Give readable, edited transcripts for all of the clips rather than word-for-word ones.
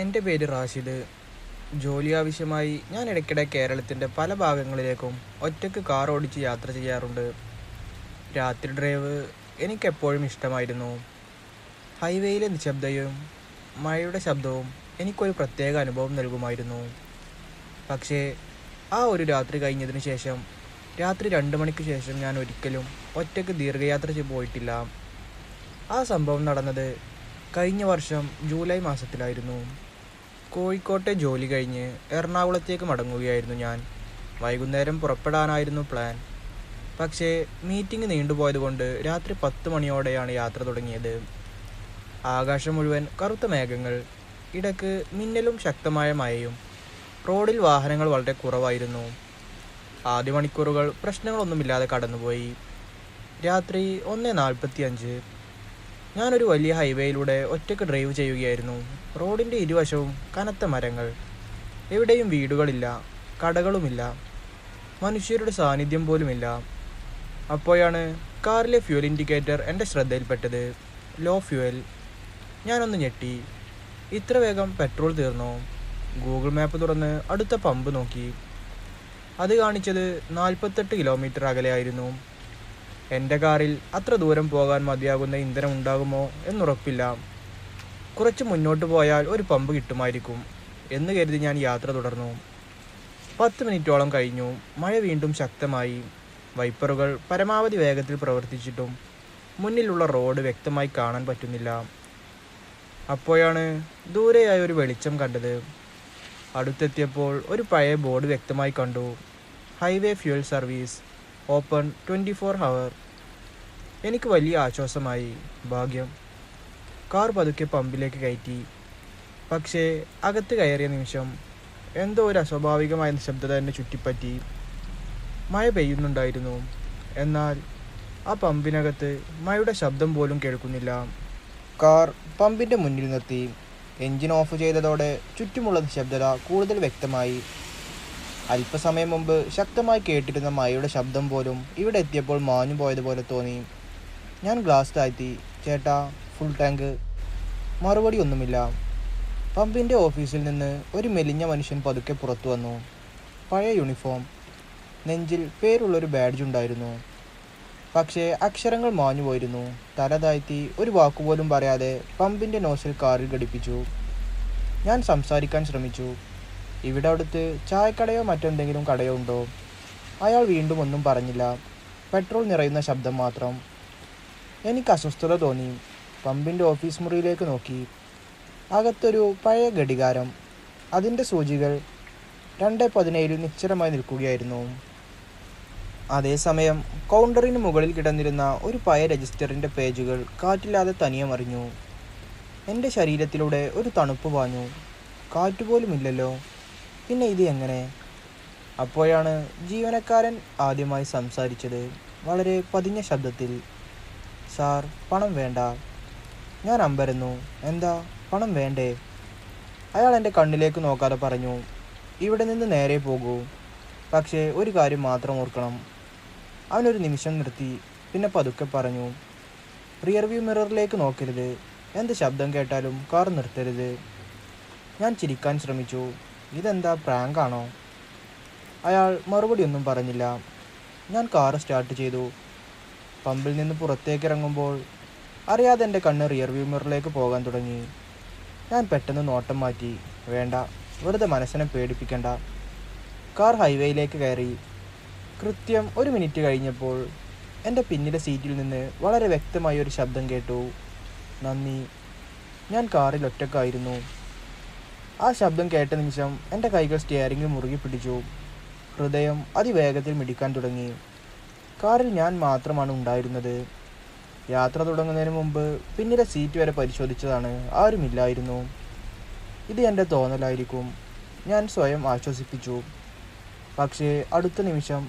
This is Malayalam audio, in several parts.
എൻ്റെ പേര് റാഷിദ്. ജോലി ആവശ്യമായി ഞാൻ ഇടയ്ക്കിടെ കേരളത്തിൻ്റെ പല ഭാഗങ്ങളിലേക്കും ഒറ്റയ്ക്ക് കാർ ഓടിച്ച് യാത്ര ചെയ്യാറുണ്ട്. രാത്രി ഡ്രൈവ് എനിക്കെപ്പോഴും ഇഷ്ടമായിരുന്നു. ഹൈവേയിലെ നിശബ്ദതയും മഴയുടെ ശബ്ദവും എനിക്കൊരു പ്രത്യേക അനുഭവം നൽകുമായിരുന്നു. പക്ഷേ ആ ഒരു രാത്രി കഴിഞ്ഞതിന് ശേഷം, രാത്രി 2 മണിക്ക് ശേഷം ഞാൻ ഒരിക്കലും ഒറ്റയ്ക്ക് ദീർഘയാത്ര പോയിട്ടില്ല. ആ സംഭവം നടന്നത് കഴിഞ്ഞ വർഷം ജൂലൈ മാസത്തിലായിരുന്നു. കോഴിക്കോട്ടെ ജോലി കഴിഞ്ഞ് എറണാകുളത്തേക്ക് മടങ്ങുകയായിരുന്നു ഞാൻ. വൈകുന്നേരം പുറപ്പെടാനായിരുന്നു പ്ലാൻ. പക്ഷേ മീറ്റിംഗ് നീണ്ടുപോയതുകൊണ്ട് രാത്രി 10 മണിയോടെയാണ് യാത്ര തുടങ്ങിയത്. ആകാശം മുഴുവൻ കറുത്ത മേഘങ്ങൾ, ഇടയ്ക്ക് മിന്നലും ശക്തമായ മഴയും. റോഡിൽ വാഹനങ്ങൾ വളരെ കുറവായിരുന്നു. ആദ്യ മണിക്കൂറുകൾ പ്രശ്നങ്ങളൊന്നുമില്ലാതെ കടന്നുപോയി. രാത്രി 1:45 ഞാനൊരു വലിയ ഹൈവേയിലൂടെ ഒറ്റയ്ക്ക് ഡ്രൈവ് ചെയ്യുകയായിരുന്നു. റോഡിൻ്റെ ഇരുവശവും കനത്ത മരങ്ങൾ. എവിടെയും വീടുകളില്ല, കടകളുമില്ല, മനുഷ്യരുടെ സാന്നിധ്യം പോലുമില്ല. അപ്പോഴാണ് കാറിലെ ഫ്യൂൽ ഇൻഡിക്കേറ്റർ എൻ്റെ ശ്രദ്ധയിൽപ്പെട്ടത്. Low fuel. ഞാനൊന്ന് ഞെട്ടി. ഇത്ര വേഗം പെട്രോൾ തീർന്നോ? ഗൂഗിൾ മാപ്പ് തുറന്ന് അടുത്ത പമ്പ് നോക്കി. അത് കാണിച്ചത് 48 കിലോമീറ്റർ അകലെയായിരുന്നു. എൻ്റെ കാറിൽ അത്ര ദൂരം പോകാൻ മതിയാകുന്ന ഇന്ധനം ഉണ്ടാകുമോ എന്നുറപ്പില്ല. കുറച്ച് മുന്നോട്ട് പോയാൽ ഒരു പമ്പ് കിട്ടുമായിരിക്കും എന്ന് കരുതി ഞാൻ യാത്ര തുടർന്നു. 10 മിനിറ്റോളം കഴിഞ്ഞു. മഴ വീണ്ടും ശക്തമായി. വൈപ്പറുകൾ പരമാവധി വേഗത്തിൽ പ്രവർത്തിച്ചിട്ടും മുന്നിലുള്ള റോഡ് വ്യക്തമായി കാണാൻ പറ്റുന്നില്ല. അപ്പോഴാണ് ദൂരെയായി ഒരു വെളിച്ചം കണ്ടത്. അടുത്തെത്തിയപ്പോൾ ഒരു പഴയ ബോർഡ് വ്യക്തമായി കണ്ടു. Highway fuel service, open 24 hour. എനിക്ക് വലിയ ആശ്വാസമായി. ഭാഗ്യം. കാർ പതുക്കെ പമ്പിലേക്ക് കയറ്റി. പക്ഷേ അകത്ത് കയറിയ നിമിഷം എന്തോ ഒരു അസ്വാഭാവികമായ നിശബ്ദത എന്നെ ചുറ്റിപ്പറ്റി. മഴ പെയ്യുന്നുണ്ടായിരുന്നു, എന്നാൽ ആ പമ്പിനകത്ത് മഴയുടെ ശബ്ദം പോലും കേൾക്കുന്നില്ല. കാർ പമ്പിൻ്റെ മുന്നിൽ നിർത്തി. എൻജിൻ ഓഫ് ചെയ്തതോടെ ചുറ്റുമുള്ള നിശബ്ദത കൂടുതൽ വ്യക്തമായി. അല്പസമയം മുമ്പ് ശക്തമായി കേട്ടിരുന്ന മഴയുടെ ശബ്ദം പോലും ഇവിടെ എത്തിയപ്പോൾ മാഞ്ഞു പോയതുപോലെ തോന്നി. ഞാൻ ഗ്ലാസ് താഴ്ത്തി. ചേട്ടാ, ഫുൾ ടാങ്ക്. മറുപടി ഒന്നുമില്ല. പമ്പിൻ്റെ ഓഫീസിൽ നിന്ന് ഒരു മെലിഞ്ഞ മനുഷ്യൻ പതുക്കെ പുറത്തു വന്നു. പഴയ യൂണിഫോം, നെഞ്ചിൽ പേരുള്ളൊരു ബാഡ്ജ് ഉണ്ടായിരുന്നു. പക്ഷേ അക്ഷരങ്ങൾ മാഞ്ഞു പോയിരുന്നു. തല താഴ്ത്തി ഒരു വാക്കുപോലും പറയാതെ പമ്പിൻ്റെ നോസിൽ കാറിൽ ഘടിപ്പിച്ചു. ഞാൻ സംസാരിക്കാൻ ശ്രമിച്ചു. ഇവിടെ അടുത്ത് ചായക്കടയോ മറ്റെന്തെങ്കിലും കടയോ ഉണ്ടോ? അയാൾ വീണ്ടും ഒന്നും പറഞ്ഞില്ല. പെട്രോൾ നിറയുന്ന ശബ്ദം മാത്രം. എനിക്ക് അസ്വസ്ഥത തോന്നി. പമ്പിൻ്റെ ഓഫീസ് മുറിയിലേക്ക് നോക്കി. അകത്തൊരു പഴയ ഘടികാരം. അതിൻ്റെ സൂചികൾ 2:17 നിശ്ചലമായി നിൽക്കുകയായിരുന്നു. അതേസമയം കൗണ്ടറിന് മുകളിൽ കിടന്നിരുന്ന ഒരു പഴയ രജിസ്റ്ററിൻ്റെ പേജുകൾ കാറ്റില്ലാതെ തനിയെ മറിഞ്ഞു. എൻ്റെ ശരീരത്തിലൂടെ ഒരു തണുപ്പ് പാഞ്ഞു. കാറ്റുപോലുമില്ലല്ലോ, പിന്നെ ഇത് എങ്ങനെ? അപ്പോഴാണ് ജീവനക്കാരൻ ആദ്യമായി സംസാരിച്ചത്, വളരെ പതിഞ്ഞ ശബ്ദത്തിൽ. സാർ, പണം വേണ്ട. ഞാൻ അമ്പരന്നു. എന്താ, പണം വേണ്ടേ? അയാൾ എൻ്റെ കണ്ണിലേക്ക് നോക്കാതെ പറഞ്ഞു, ഇവിടെ നിന്ന് നേരെ പോകൂ. പക്ഷേ ഒരു കാര്യം മാത്രം ഓർക്കണം. അവനൊരു നിമിഷം നിർത്തി, പിന്നെ പതുക്കെ പറഞ്ഞു, റിയർവ്യൂ മിററിലേക്ക് നോക്കരുത്. എന്ത് ശബ്ദം കേട്ടാലും കാർ നിർത്തരുത്. ഞാൻ ചിരിക്കാൻ ശ്രമിച്ചു. ഇതെന്താ, പ്രാങ്കാണോ? അയാൾ മറുപടി ഒന്നും പറഞ്ഞില്ല. ഞാൻ കാർ സ്റ്റാർട്ട് ചെയ്തു. പമ്പിൽ നിന്ന് പുറത്തേക്ക് ഇറങ്ങുമ്പോൾ അറിയാതെ എൻ്റെ കണ്ണ് റിയർവ്യൂ മിററിലേക്ക് പോകാൻ തുടങ്ങി. ഞാൻ പെട്ടെന്ന് നോട്ടം മാറ്റി. വേണ്ട, വെറുതെ മനസ്സിനെ പേടിപ്പിക്കണ്ട. കാർ ഹൈവേയിലേക്ക് കയറി. കൃത്യം 1 മിനിറ്റ് കഴിഞ്ഞപ്പോൾ എൻ്റെ പിന്നിലെ സീറ്റിൽ നിന്ന് വളരെ വ്യക്തമായ ഒരു ശബ്ദം കേട്ടു. നന്ദി. ഞാൻ കാറിൽ ഒറ്റക്കായിരുന്നു. ആ ശബ്ദം കേട്ട നിമിഷം എൻ്റെ കൈകൾ സ്റ്റിയറിംഗിൽ മുറുകി പിടിച്ചു. ഹൃദയം അതിവേഗത്തിൽ മിടിക്കാൻ തുടങ്ങി. കാറിൽ ഞാൻ മാത്രമാണ് ഉണ്ടായിരുന്നത്. യാത്ര തുടങ്ങുന്നതിന് മുമ്പ് പിന്നിലെ സീറ്റ് വരെ പരിശോധിച്ചതാണ്. ആരുമില്ലായിരുന്നു. ഇത് എൻ്റെ തോന്നലായിരിക്കും, ഞാൻ സ്വയം ആശ്വസിപ്പിച്ചു. പക്ഷേ അടുത്ത നിമിഷം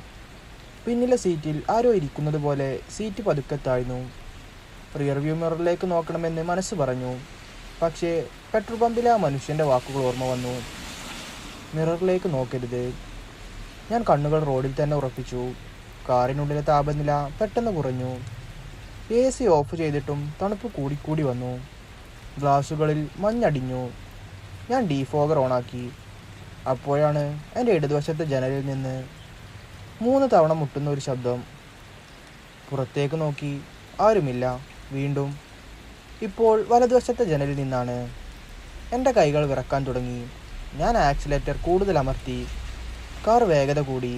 പിന്നിലെ സീറ്റിൽ ആരോ ഇരിക്കുന്നത് പോലെ സീറ്റ് പതുക്കെ താഴ്ന്നു. റിയർവ്യൂ മിററിലേക്ക് നോക്കണമെന്ന് മനസ്സ് പറഞ്ഞു. പക്ഷേ പെട്രോൾ പമ്പിലെ ആ മനുഷ്യൻ്റെ വാക്കുകൾ ഓർമ്മ വന്നു. മിററിലേക്ക് നോക്കരുത്. ഞാൻ കണ്ണുകൾ റോഡിൽ തന്നെ ഉറപ്പിച്ചു. കാറിനുള്ളിലെ താപനില പെട്ടെന്ന് കുറഞ്ഞു. AC ഓഫ് ചെയ്തിട്ടും തണുപ്പ് കൂടിക്കൂടി വന്നു. ഗ്ലാസുകളിൽ മഞ്ഞടിഞ്ഞു. ഞാൻ ഡീഫോഗർ ഓണാക്കി. അപ്പോഴാണ് എൻ്റെ ഇടതുവശത്തെ ജനലിൽ നിന്ന് 3 തവണ മുട്ടുന്ന ഒരു ശബ്ദം. പുറത്തേക്ക് നോക്കി, ആരുമില്ല. വീണ്ടും. ഇപ്പോൾ വലതുവശത്തെ ജനലിൽ നിന്നാണ്. എൻ്റെ കൈകൾ വിറക്കാൻ തുടങ്ങി. ഞാൻ ആക്സിലേറ്റർ കൂടുതൽ അമർത്തി. കാർ വേഗത കൂടി.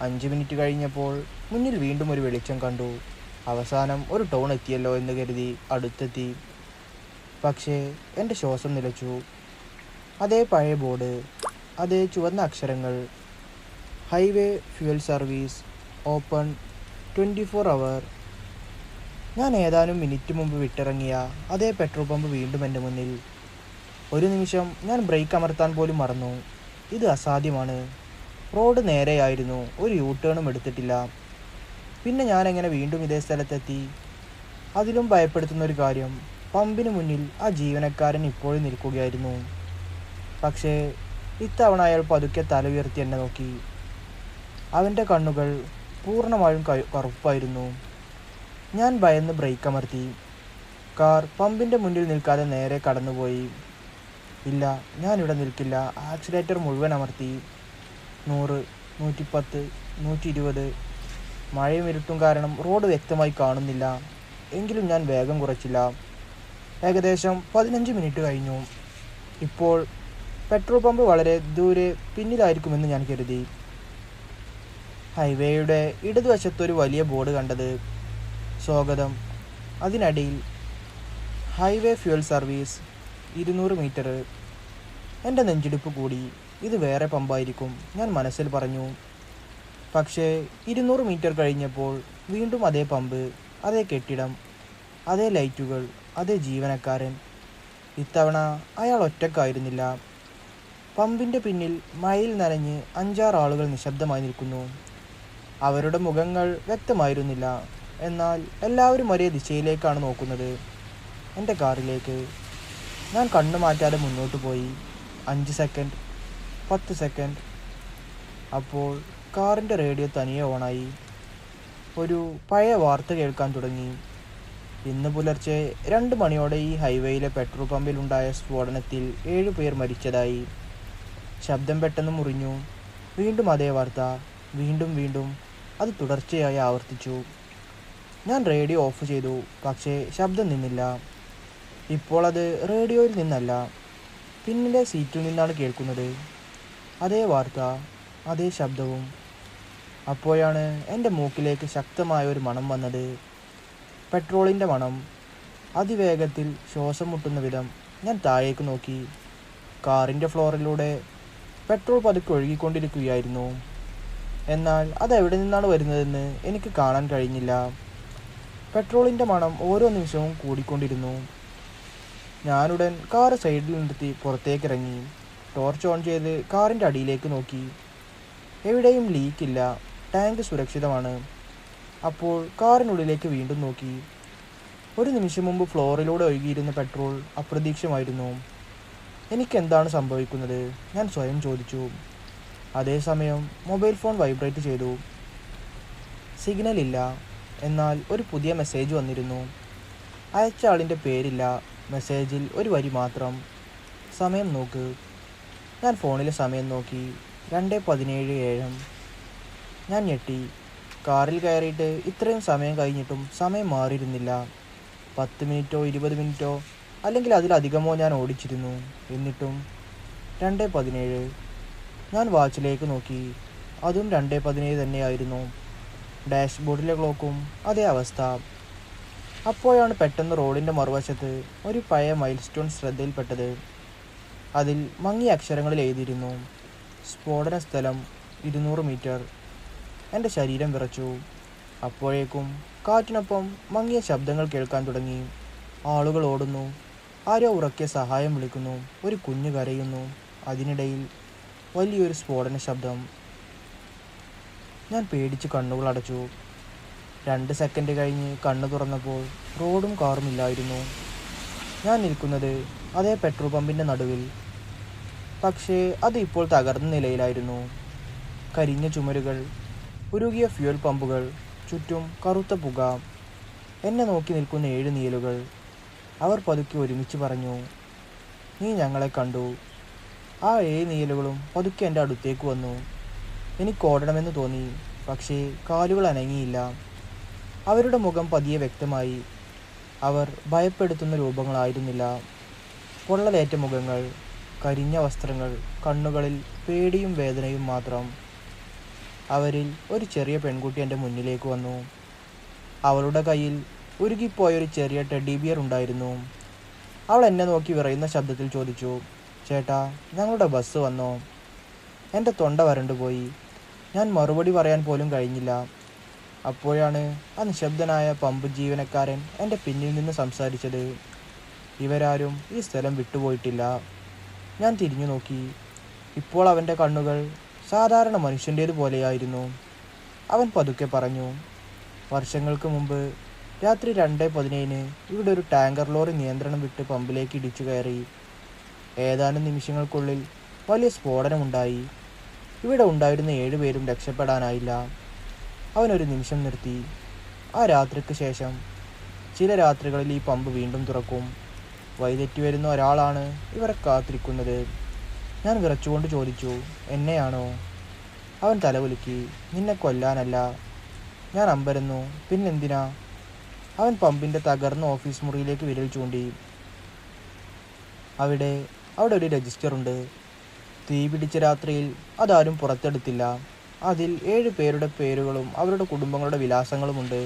5 മിനിറ്റ് കഴിഞ്ഞപ്പോൾ മുന്നിൽ വീണ്ടും ഒരു വെളിച്ചം കണ്ടു. അവസാനം ഒരു ടൗൺ എത്തിയല്ലോ എന്ന് കരുതി അടുത്തെത്തി. പക്ഷേ എൻ്റെ ശ്വാസം നിലച്ചു. അതേ പഴയ ബോർഡ്, അതേ ചുവന്ന അക്ഷരങ്ങൾ. ഹൈവേ ഫ്യൂൽ സർവീസ് ഓപ്പൺ 24 അവർ. ഞാൻ ഏതാനും മിനിറ്റ് മുമ്പ് വിട്ടിറങ്ങിയ അതേ പെട്രോൾ പമ്പ് വീണ്ടും എൻ്റെ മുന്നിൽ. ഒരു നിമിഷം ഞാൻ ബ്രേക്ക് അമർത്താൻ പോലും മറന്നു. ഇത് അസാധ്യമാണ്. റോഡ് നേരെയായിരുന്നു, ഒരു യൂ ടേണും എടുത്തിട്ടില്ല. പിന്നെ ഞാനെങ്ങനെ വീണ്ടും ഇതേ സ്ഥലത്തെത്തി? അതിലും ഭയപ്പെടുത്തുന്ന ഒരു കാര്യം, പമ്പിന് മുന്നിൽ ആ ജീവനക്കാരൻ ഇപ്പോഴും നിൽക്കുകയായിരുന്നു. പക്ഷേ ഇത്തവണ അയാൾ പതുക്കെ തല ഉയർത്തി എന്നെ നോക്കി. അവൻ്റെ കണ്ണുകൾ പൂർണ്ണമായും കറുപ്പായിരുന്നു. ഞാൻ ഭയന്ന് ബ്രേക്ക് അമർത്തി. കാർ പമ്പിൻ്റെ മുന്നിൽ നിൽക്കാതെ നേരെ കടന്നുപോയി. ഇല്ല, ഞാനിവിടെ നിൽക്കില്ല. ആക്സിലേറ്റർ മുഴുവൻ അമർത്തി. 100, 110, 120. മഴയും ഇരുട്ടും കാരണം റോഡ് വ്യക്തമായി കാണുന്നില്ല. എങ്കിലും ഞാൻ വേഗം കുറച്ചില്ല. ഏകദേശം 15 മിനിറ്റ് കഴിഞ്ഞു. ഇപ്പോൾ പെട്രോൾ പമ്പ് വളരെ ദൂരെ പിന്നിലായിരിക്കുമെന്ന് ഞാൻ കരുതി. ഹൈവേയുടെ ഇടതുവശത്തൊരു വലിയ ബോർഡ് കണ്ടത്. സ്വാഗതം. അതിനടിയിൽ ഹൈവേ ഫ്യൂൽ സർവീസ് 200 മീറ്റർ. എൻ്റെ നെഞ്ചിടിപ്പ് കൂടി. ഇത് വേറെ പമ്പായിരിക്കും, ഞാൻ മനസ്സിൽ പറഞ്ഞു. പക്ഷേ 200 മീറ്റർ കഴിഞ്ഞപ്പോൾ വീണ്ടും അതേ പമ്പ്, അതേ കെട്ടിടം, അതേ ലൈറ്റുകൾ, അതേ ജീവനക്കാരൻ. ഇത്തവണ അയാൾ ഒറ്റക്കായിരുന്നില്ല. പമ്പിൻ്റെ പിന്നിൽ മഴയിൽ നനഞ്ഞ് 5-6 ആളുകൾ നിശബ്ദമായി നിൽക്കുന്നു. അവരുടെ മുഖങ്ങൾ വ്യക്തമായിരുന്നില്ല. എന്നാൽ എല്ലാവരും ഒരേ ദിശയിലേക്കാണ് നോക്കുന്നത്, എൻ്റെ കാറിലേക്ക്. ഞാൻ കണ്ണു മാറ്റാതെ മുന്നോട്ട് പോയി. 5 സെക്കൻഡ്, 10 സെക്കൻഡ്. അപ്പോൾ കാറിൻ്റെ റേഡിയോ തനിയെ ഓണായി. ഒരു പഴയ വാർത്ത കേൾക്കാൻ തുടങ്ങി. ഇന്ന് പുലർച്ചെ 2 മണിയോടെ ഈ ഹൈവേയിലെ പെട്രോൾ പമ്പിലുണ്ടായ സ്ഫോടനത്തിൽ 7 പേർ മരിച്ചതായി. ശബ്ദം പെട്ടെന്ന് മുറിഞ്ഞു. വീണ്ടും അതേ വാർത്ത. വീണ്ടും വീണ്ടും അത് തുടർച്ചയായി ആവർത്തിച്ചു. ഞാൻ റേഡിയോ ഓഫ് ചെയ്തു. പക്ഷേ ശബ്ദം നിന്നില്ല. ഇപ്പോൾ അത് റേഡിയോയിൽ നിന്നല്ല, പിന്നിലെ സീറ്റിൽ നിന്നാണ് കേൾക്കുന്നത്. അതേ വാർത്ത, അതേ ശബ്ദവും. അപ്പോഴാണ് എൻ്റെ മൂക്കിലേക്ക് ശക്തമായ ഒരു മണം വന്നത്. പെട്രോളിൻ്റെ മണം. അതിവേഗത്തിൽ ശ്വാസം മുട്ടുന്ന വിധം ഞാൻ താഴേക്ക് നോക്കി. കാറിൻ്റെ ഫ്ലോറിലൂടെ പെട്രോൾ പതുക്കെ ഒഴുകിക്കൊണ്ടിരിക്കുകയായിരുന്നു. എന്നാൽ അതെവിടെ നിന്നാണ് വരുന്നതെന്ന് എനിക്ക് കാണാൻ കഴിഞ്ഞില്ല. പെട്രോളിൻ്റെ മണം ഓരോ നിമിഷവും കൂടിക്കൊണ്ടിരുന്നു. ഞാനുടൻ കാർ സൈഡിൽ നിർത്തി പുറത്തേക്കിറങ്ങി. ടോർച്ച് ഓൺ ചെയ്ത് കാറിൻ്റെ അടിയിലേക്ക് നോക്കി. എവിടെയും ലീക്കില്ല. ടാങ്ക് സുരക്ഷിതമാണ്. അപ്പോൾ കാറിനുള്ളിലേക്ക് വീണ്ടും നോക്കി. ഒരു നിമിഷം മുമ്പ് ഫ്ലോറിലൂടെ ഒഴുകിയിരുന്ന പെട്രോൾ അപ്രതീക്ഷിതമായിരുന്നു. എനിക്കെന്താണ് സംഭവിക്കുന്നത്? ഞാൻ സ്വയം ചോദിച്ചു. അതേസമയം മൊബൈൽ ഫോൺ വൈബ്രേറ്റ് ചെയ്തു. സിഗ്നൽ ഇല്ല. എന്നാൽ ഒരു പുതിയ മെസ്സേജ് വന്നിരുന്നു. അയച്ച ആളിൻ്റെ പേരില്ല. മെസ്സേജിൽ ഒരു വരി മാത്രം. സമയം നോക്ക്. ഞാൻ ഫോണിലെ സമയം നോക്കി. 2:17 AM. ഞാൻ ഞെട്ടി. കാറിൽ കയറിയിട്ട് ഇത്രയും സമയം കഴിഞ്ഞിട്ടും സമയം മാറിയിരുന്നില്ല. 10 മിനിറ്റോ 20 മിനിറ്റോ അല്ലെങ്കിൽ അതിലധികമോ ഞാൻ ഓടിച്ചിരുന്നു. എന്നിട്ടും 2:17. ഞാൻ വാച്ചിലേക്ക് നോക്കി. അതും 2:17 തന്നെയായിരുന്നു. ഡാഷ്ബോർഡിലെ ക്ലോക്കും അതേ അവസ്ഥ. അപ്പോഴാണ് പെട്ടെന്ന് റോഡിൻ്റെ മറുവശത്ത് ഒരു പഴയ മൈൽ സ്റ്റോൺ ശ്രദ്ധയിൽപ്പെട്ടത്. അതിൽ മങ്ങിയ അക്ഷരങ്ങളിൽ എഴുതിയിരുന്നു, സ്ഫോടന സ്ഥലം 200 മീറ്റർ. എൻ്റെ ശരീരം വിറച്ചു. അപ്പോഴേക്കും കാറ്റിനൊപ്പം മങ്ങിയ ശബ്ദങ്ങൾ കേൾക്കാൻ തുടങ്ങി. ആളുകൾ ഓടുന്നു. ആരോ ഉറക്കെ സഹായം വിളിക്കുന്നു. ഒരു കുഞ്ഞ് കരയുന്നു. അതിനിടയിൽ വലിയൊരു സ്ഫോടന ശബ്ദം. ഞാൻ പേടിച്ച് കണ്ണുകൾ അടച്ചു. 2 സെക്കൻഡ് കഴിഞ്ഞ് കണ്ണു തുറന്നപ്പോൾ റോഡും കാറും ഇല്ലായിരുന്നു. ഞാൻ നിൽക്കുന്നത് അതേ പെട്രോൾ പമ്പിൻ്റെ നടുവിൽ. പക്ഷേ അത് ഇപ്പോൾ തകർന്ന നിലയിലായിരുന്നു. കരിഞ്ഞ ചുമരുകൾ, ഉരുകിയ ഫ്യൂൽ പമ്പുകൾ, ചുറ്റും കറുത്ത പുക. എന്നെ നോക്കി നിൽക്കുന്ന 7 നിഴലുകൾ. അവർ പതുക്കെ ഒരുമിച്ച് പറഞ്ഞു, നീ ഞങ്ങളെ കണ്ടു. ആ 7 നീലുകളും പതുക്കെ എൻ്റെ അടുത്തേക്ക് വന്നു. എനിക്ക് ഓടണമെന്ന് തോന്നി, പക്ഷേ കാലുകൾ അനങ്ങിയില്ല. അവരുടെ മുഖം പതിയെ വ്യക്തമായി. അവർ ഭയപ്പെടുത്തുന്ന രൂപങ്ങളായിരുന്നില്ല. പൊള്ളലേറ്റ മുഖങ്ങൾ, കരിഞ്ഞ വസ്ത്രങ്ങൾ, കണ്ണുകളിൽ പേടിയും വേദനയും മാത്രം. അവരിൽ ഒരു ചെറിയ പെൺകുട്ടി എൻ്റെ മുന്നിലേക്ക് വന്നു. അവളുടെ കയ്യിൽ ഉരുകിപ്പോയൊരു ചെറിയ ടെഡ്ഡി ബിയർ ഉണ്ടായിരുന്നു. അവൾ എന്നെ നോക്കി വിറയുന്ന ശബ്ദത്തിൽ ചോദിച്ചു, ചേട്ടാ, ഞങ്ങളുടെ ബസ് വന്നോ? എൻ്റെ തൊണ്ട വരണ്ടുപോയി. ഞാൻ മറുപടി പറയാൻ പോലും കഴിഞ്ഞില്ല. അപ്പോഴാണ് ആ നിശബ്ദനായ പമ്പ് ജീവനക്കാരൻ എൻ്റെ പിന്നിൽ നിന്ന് സംസാരിച്ചത്. ഇവരാരും ഈ സ്ഥലം വിട്ടുപോയിട്ടില്ല. ഞാൻ തിരിഞ്ഞു നോക്കി. ഇപ്പോൾ അവൻ്റെ കണ്ണുകൾ സാധാരണ മനുഷ്യൻ്റേതുപോലെയായിരുന്നു. അവൻ പതുക്കെ പറഞ്ഞു, വർഷങ്ങൾക്ക് മുമ്പ് രാത്രി 2:17 ഇവിടെ ഒരു ടാങ്കർ ലോറി നിയന്ത്രണം വിട്ട് പമ്പിലേക്ക് ഇടിച്ചു കയറി. ഏതാനും നിമിഷങ്ങൾക്കുള്ളിൽ വലിയ സ്ഫോടനമുണ്ടായി. ഇവിടെ ഉണ്ടായിരുന്ന 7 പേരും രക്ഷപ്പെടാനായില്ല. അവനൊരു നിമിഷം നിർത്തി. ആ രാത്രിക്ക് ശേഷം ചില രാത്രികളിൽ ഈ പമ്പ് വീണ്ടും തുറക്കും. വഴിതെറ്റി വരുന്ന ഒരാളാണ് ഇവരെ കാത്തിരിക്കുന്നത്. ഞാൻ വിറച്ചുകൊണ്ട് ചോദിച്ചു, എന്നെയാണോ? അവൻ തലകുലുക്കി. നിന്നെ കൊല്ലാനല്ല. ഞാൻ അമ്പരന്നു. പിന്നെന്തിനാ? അവൻ പമ്പിൻ്റെ തകർന്ന ഓഫീസ് മുറിയിലേക്ക് വിരൽ ചൂണ്ടി. അവിടെ ഒരു രജിസ്റ്ററുണ്ട്. തീ പിടിച്ച രാത്രിയിൽ അതാരും പുറത്തെടുത്തില്ല. അതിൽ 7 പേരുടെ പേരുകളും അവരുടെ കുടുംബങ്ങളുടെ വിലാസങ്ങളുമുണ്ട്.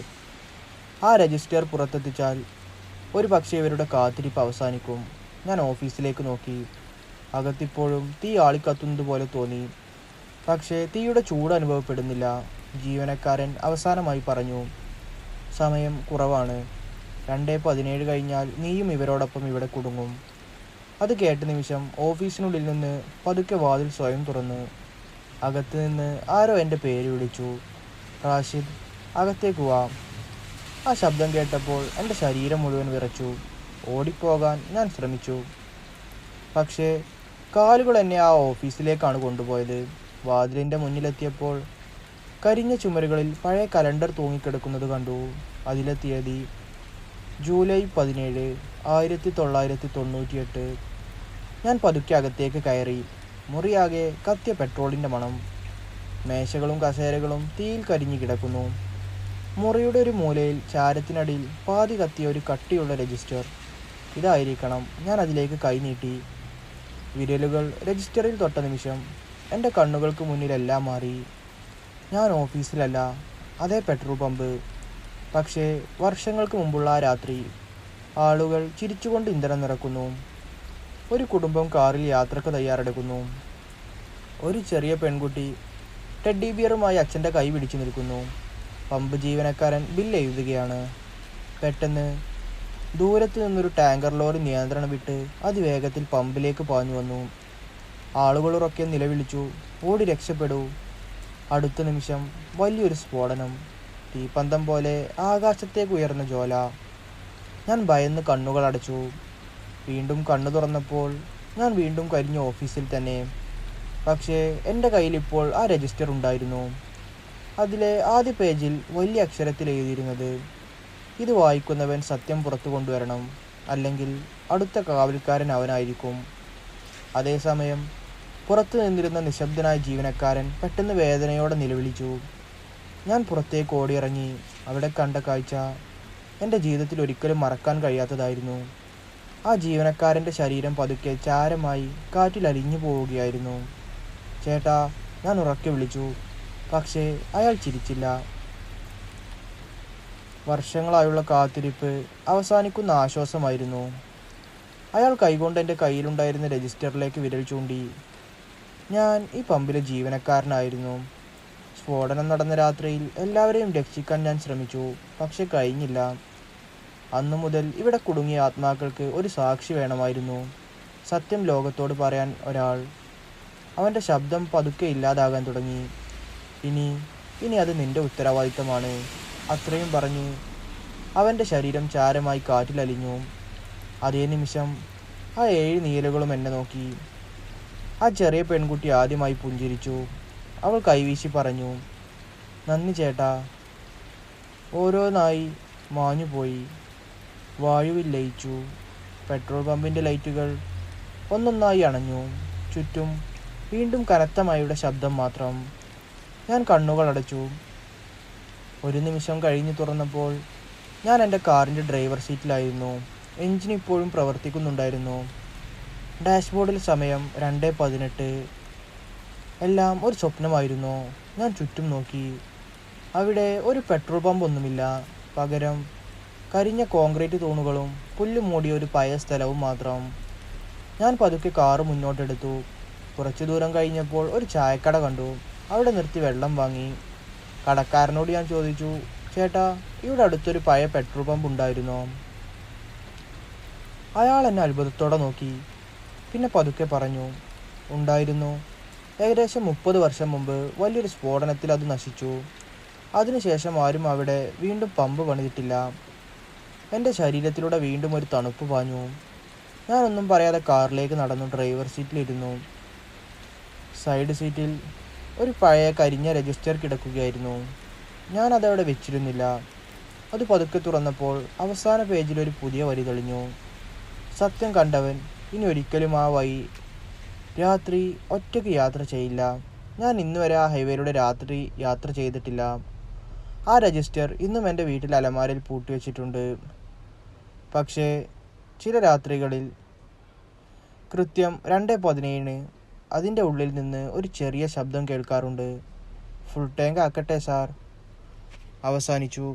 ആ രജിസ്റ്റർ പുറത്തെത്തിച്ചാൽ ഒരു പക്ഷേ ഇവരുടെ കാത്തിരിപ്പ് അവസാനിക്കും. ഞാൻ ഓഫീസിലേക്ക് നോക്കി. അകത്തിപ്പോഴും തീ ആളിക്കത്തുന്നത് പോലെ തോന്നി. പക്ഷേ തീയുടെ ചൂട് അനുഭവപ്പെടുന്നില്ല. ജീവനക്കാരൻ അവസാനമായി പറഞ്ഞു, സമയം കുറവാണ്. 2:17 കഴിഞ്ഞാൽ നീയും ഇവരോടൊപ്പം ഇവിടെ കുടുങ്ങും. അത് കേട്ട നിമിഷം ഓഫീസിനുള്ളിൽ നിന്ന് പതുക്കെ വാതിൽ സ്വയം തുറന്നു. അകത്ത് നിന്ന് ആരോ എൻ്റെ പേര് വിളിച്ചു. റാഷിദ്, അകത്തേക്ക് വാ. ആ ശബ്ദം കേട്ടപ്പോൾ എൻ്റെ ശരീരം മുഴുവൻ വിറച്ചു. ഓടിപ്പോകാൻ ഞാൻ ശ്രമിച്ചു. പക്ഷേ കാലുകൾ എന്നെ ആ ഓഫീസിലേക്കാണ് കൊണ്ടുപോയത്. വാതിലിൻ്റെ മുന്നിലെത്തിയപ്പോൾ കരിഞ്ഞ ചുമരുകളിൽ പഴയ കലണ്ടർ തൂങ്ങിക്കിടക്കുന്നത് കണ്ടു. അതിലെ തീയതി ജൂലൈ 17, 1998. ഞാൻ പതുക്കെ അകത്തേക്ക് കയറി. മുറിയാകെ കത്തിയ പെട്രോളിൻ്റെ മണം. മേശകളും കസേരകളും തീയിൽ കരിഞ്ഞു കിടക്കുന്നു. മുറിയുടെ ഒരു മൂലയിൽ ചാരത്തിനടിയിൽ പാതി കത്തിയ ഒരു കട്ടിയുള്ള രജിസ്റ്റർ. ഇതായിരിക്കണം. ഞാൻ അതിലേക്ക് കൈനീട്ടി. വിരലുകൾ രജിസ്റ്ററിൽ തൊട്ട നിമിഷം എൻ്റെ കണ്ണുകൾക്ക് മുന്നിലെല്ലാം മാറി. ഞാൻ ഓഫീസിലല്ല, അതേ പെട്രോൾ പമ്പ്. പക്ഷേ വർഷങ്ങൾക്ക് മുമ്പുള്ള ആ രാത്രി. ആളുകൾ ചിരിച്ചുകൊണ്ട് ഇന്ധനം നിറക്കുന്നു. ഒരു കുടുംബം കാറിൽ യാത്രക്ക് തയ്യാറെടുക്കുന്നു. ഒരു ചെറിയ പെൺകുട്ടി ടെഡ്ഡി ബിയറുമായി അച്ഛൻ്റെ കൈ പിടിച്ചു നിൽക്കുന്നു. പമ്പ് ജീവനക്കാരൻ ബില്ല് എഴുതുകയാണ്. പെട്ടെന്ന് ദൂരത്ത് നിന്നൊരു ടാങ്കർ ലോറി നിയന്ത്രണം വിട്ട് അതിവേഗത്തിൽ പമ്പിലേക്ക് പാഞ്ഞു വന്നു. ആളുകൾ ഉറക്കെ നിലവിളിച്ചു, ഓടി രക്ഷപ്പെടൂ. അടുത്ത നിമിഷം വലിയൊരു സ്ഫോടനം. തീപ്പന്തം പോലെ ആകാശത്തേക്ക് ഉയർന്ന ജ്വാല. ഞാൻ ഭയന്ന് കണ്ണുകൾ അടച്ചു. വീണ്ടും കണ്ണു തുറന്നപ്പോൾ ഞാൻ വീണ്ടും കരിഞ്ഞ ഓഫീസിൽ തന്നെ. പക്ഷേ എൻ്റെ കയ്യിൽ ഇപ്പോൾ ആ രജിസ്റ്റർ ഉണ്ടായിരുന്നു. അതിലെ ആദ്യ പേജിൽ വലിയ അക്ഷരത്തിൽ എഴുതിയിരുന്നത്, ഇത് വായിക്കുന്നവൻ സത്യം പുറത്തു കൊണ്ടുവരണം, അല്ലെങ്കിൽ അടുത്ത കാവൽക്കാരൻ അവനായിരിക്കും. അതേസമയം പുറത്തു നിന്നിരുന്ന നിശബ്ദനായ ജീവനക്കാരൻ പെട്ടെന്ന് വേദനയോടെ നിലവിളിച്ചു. ഞാൻ പുറത്തേക്ക് ഓടിയിറങ്ങി. അവിടെ കണ്ട കാഴ്ച എൻ്റെ ജീവിതത്തിൽ ഒരിക്കലും മറക്കാൻ കഴിയാത്തതായിരുന്നു. ആ ജീവനക്കാരൻ്റെ ശരീരം പതുക്കെ ചാരമായി കാറ്റിൽ അലിഞ്ഞു പോവുകയായിരുന്നു. ചേട്ടാ, ഞാൻ ഉറക്കെ വിളിച്ചു. പക്ഷേ അയാൾ ചിരിച്ചില്ല. വർഷങ്ങളായുള്ള കാത്തിരിപ്പ് അവസാനിക്കുന്ന ആശ്വാസമായിരുന്നു. അയാൾ കൈകൊണ്ട് എൻ്റെ കയ്യിലുണ്ടായിരുന്ന രജിസ്റ്ററിലേക്ക് വിരൽ ചൂണ്ടി. ഞാൻ ഈ പമ്പിലെ ജീവനക്കാരനായിരുന്നു. സ്ഫോടനം നടന്ന രാത്രിയിൽ എല്ലാവരെയും രക്ഷിക്കാൻ ഞാൻ ശ്രമിച്ചു, പക്ഷെ കഴിഞ്ഞില്ല. അന്നു മുതൽ ഇവിടെ കുടുങ്ങിയ ആത്മാക്കൾക്ക് ഒരു സാക്ഷി വേണമായിരുന്നു. സത്യം ലോകത്തോട് പറയാൻ ഒരാൾ. അവൻ്റെ ശബ്ദം പതുക്കെ ഇല്ലാതാകാൻ തുടങ്ങി. ഇനി അത് നിന്റെ ഉത്തരവാദിത്തമാണ്. അത്രയും പറഞ്ഞ് അവൻ്റെ ശരീരം ചാരമായി കാറ്റിലലിഞ്ഞു. അതേ നിമിഷം ആ 7 നീലകളും എന്നെ നോക്കി. ആ ചെറിയ പെൺകുട്ടി ആദ്യമായി പുഞ്ചിരിച്ചു. അവൾ കൈവീശി പറഞ്ഞു, നന്ദി ചേട്ടാ. ഓരോന്നായി മാഞ്ഞുപോയി. വായുവിൽ ലയിച്ചു. പെട്രോൾ പമ്പിൻ്റെ ലൈറ്റുകൾ ഒന്നൊന്നായി അണഞ്ഞു. ചുറ്റും വീണ്ടും കനത്ത മഴയുടെ ശബ്ദം മാത്രം. ഞാൻ കണ്ണുകൾ അടച്ചു. ഒരു നിമിഷം കഴിഞ്ഞ് തുറന്നപ്പോൾ ഞാൻ എൻ്റെ കാറിൻ്റെ ഡ്രൈവർ സീറ്റിലായിരുന്നു. എഞ്ചിൻ ഇപ്പോഴും പ്രവർത്തിക്കുന്നുണ്ടായിരുന്നു. ഡാഷ്ബോർഡിൽ സമയം 2:18. എല്ലാം ഒരു സ്വപ്നമായിരുന്നു. ഞാൻ ചുറ്റും നോക്കി. അവിടെ ഒരു പെട്രോൾ പമ്പ് ഒന്നുമില്ല. പകരം കരിഞ്ഞ കോൺക്രീറ്റ് തൂണുകളും പുല്ല് മൂടിയ ഒരു പഴയ സ്ഥലവും മാത്രം. ഞാൻ പതുക്കെ കാറ് മുന്നോട്ടെടുത്തു. കുറച്ചു ദൂരം കഴിഞ്ഞപ്പോൾ ഒരു ചായക്കട കണ്ടു. അവിടെ നിർത്തി വെള്ളം വാങ്ങി. കടക്കാരനോട് ഞാൻ ചോദിച്ചു, ചേട്ടാ, ഇവിടെ അടുത്തൊരു പഴയ പെട്രോൾ പമ്പ് ഉണ്ടായിരുന്നോ? അയാൾ എന്നെ അത്ഭുതത്തോടെ നോക്കി. പിന്നെ പതുക്കെ പറഞ്ഞു, ഉണ്ടായിരുന്നു. ഏകദേശം 30 വർഷം മുമ്പ് വലിയൊരു സ്ഫോടനത്തിൽ അത് നശിച്ചു. അതിനുശേഷം ആരും അവിടെ വീണ്ടും പമ്പ് പണിതിട്ടില്ല. എൻ്റെ ശരീരത്തിലൂടെ വീണ്ടും ഒരു തണുപ്പ് പാഞ്ഞു. ഞാനൊന്നും പറയാതെ കാറിലേക്ക് നടന്നു ഡ്രൈവർ സീറ്റിലിരുന്നു. സൈഡ് സീറ്റിൽ ഒരു പഴയ കരിഞ്ഞ രജിസ്റ്റർ കിടക്കുകയായിരുന്നു. ഞാനതവിടെ വെച്ചിരുന്നില്ല. അത് പതുക്കെ തുറന്നപ്പോൾ അവസാന പേജിൽ ഒരു പുതിയ വരി തെളിഞ്ഞു. സത്യം കണ്ടവൻ ഇനി ഒരിക്കലും ആ വഴി രാത്രി ഒറ്റയ്ക്ക് യാത്ര ചെയ്യില്ല. ഞാൻ ഇന്നുവരെ ആ ഹൈവേയിലൂടെ രാത്രി യാത്ര ചെയ്തിട്ടില്ല. ആ രജിസ്റ്റർ ഇന്നും എൻ്റെ വീട്ടിൽ അലമാരയിൽ പൂട്ടിവെച്ചിട്ടുണ്ട്. പക്ഷേ ചില രാത്രികളിൽ കൃത്യം 2:17 അതിൻ്റെ ഉള്ളിൽ നിന്ന് ഒരു ചെറിയ ശബ്ദം കേൾക്കാറുണ്ട്. ഫുൾ ടാങ്ക് ആക്കട്ടെ സാർ. അവസാനിച്ചു.